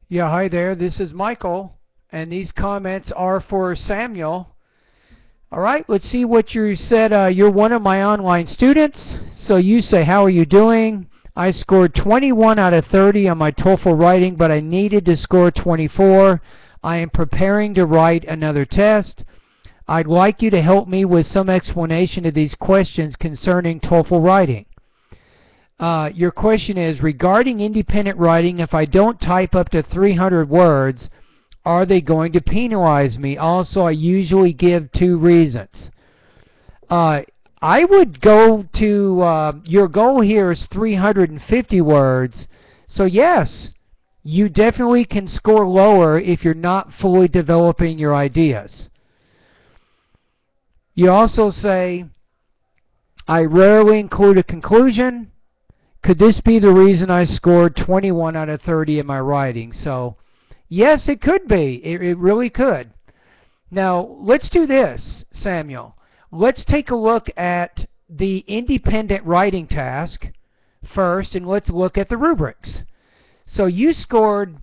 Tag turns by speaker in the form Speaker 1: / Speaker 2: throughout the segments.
Speaker 1: Yeah, hi there. This is Michael, and these comments are for Samuel. All right, let's see what you said. You're one of my online students. So you say, how are you doing? I scored 21 out of 30 on my TOEFL writing, but I needed to score 24. I am preparing to write another test. I'd like you to help me with some explanation of these questions concerning TOEFL writing. Your question is, regarding independent writing, if I don't type up to 300 words, are they going to penalize me? Also, I usually give 2 reasons. I would go to, your goal here is 350 words. So yes, you definitely can score lower if you're not fully developing your ideas. You also say, I rarely include a conclusion. Could this be the reason I scored 21 out of 30 in my writing? So, yes, it could be. It really could. Now, let's do this, Samuel. Let's take a look at the independent writing task first, and let's look at the rubrics. So you scored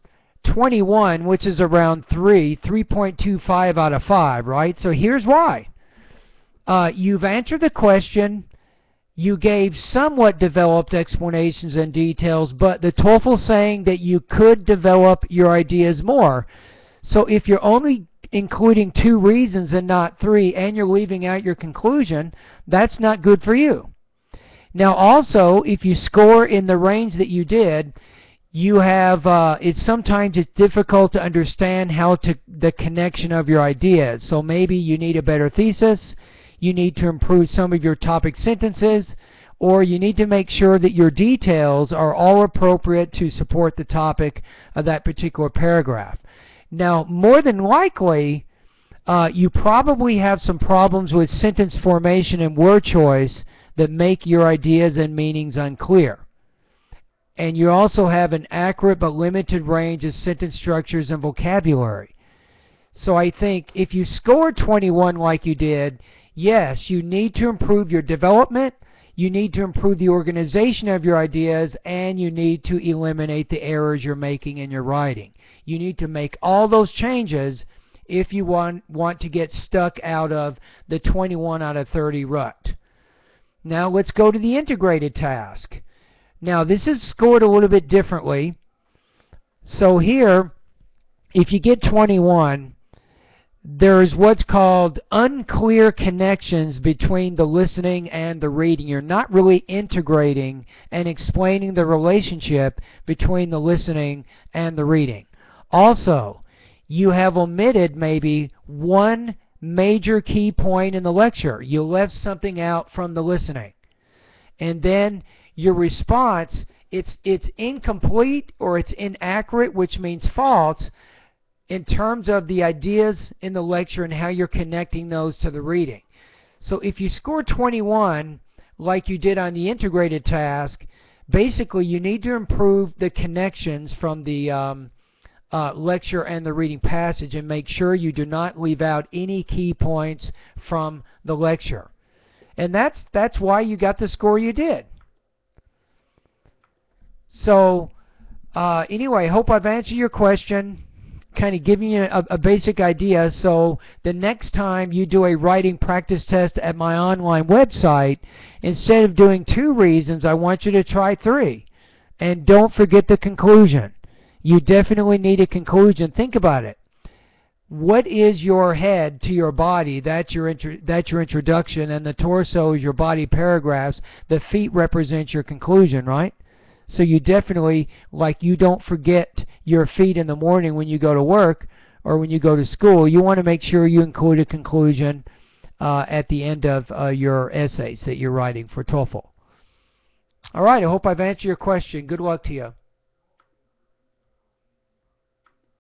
Speaker 1: 21, which is around 3.25 out of 5, right? So here's why. You've answered the question. You gave somewhat developed explanations and details, but the TOEFL's saying that you could develop your ideas more. So if you're only including 2 reasons and not 3, and you're leaving out your conclusion, that's not good for you. Now also, if you score in the range that you did, you have, sometimes it's difficult to understand the connection of your ideas. So maybe you need a better thesis. You need to improve some of your topic sentences, or you need to make sure that your details are all appropriate to support the topic of that particular paragraph. Now, more than likely, you probably have some problems with sentence formation and word choice that make your ideas and meanings unclear. And you also have an accurate but limited range of sentence structures and vocabulary. So I think if you scored 21 like you did, yes, you need to improve your development, you need to improve the organization of your ideas, and you need to eliminate the errors you're making in your writing. You need to make all those changes if you want to get stuck out of the 21 out of 30 rut. Now let's go to the integrated task. Now this is scored a little bit differently. So here, if you get 21, there's what's called unclear connections between the listening and the reading. You're not really integrating and explaining the relationship between the listening and the reading. Also, you have omitted maybe one major key point in the lecture. You left something out from the listening. And then your response, it's incomplete or it's inaccurate, which means false, in terms of the ideas in the lecture and how you're connecting those to the reading. So if you score 21 like you did on the integrated task, basically you need to improve the connections from the lecture and the reading passage and make sure you do not leave out any key points from the lecture. And that's why you got the score you did. So anyway, I hope I've answered your question, kind of giving you a basic idea. So the next time you do a writing practice test at my online website, instead of doing 2 reasons, I want you to try 3. And don't forget the conclusion. You definitely need a conclusion. Think about it. What is your head to your body? That's your introduction, and the torso is your body paragraphs. The feet represent your conclusion, right? So you definitely, like, you don't forget your feet in the morning when you go to work or when you go to school. You want to make sure you include a conclusion at the end of your essays that you're writing for TOEFL. All right, I hope I've answered your question. Good luck to you.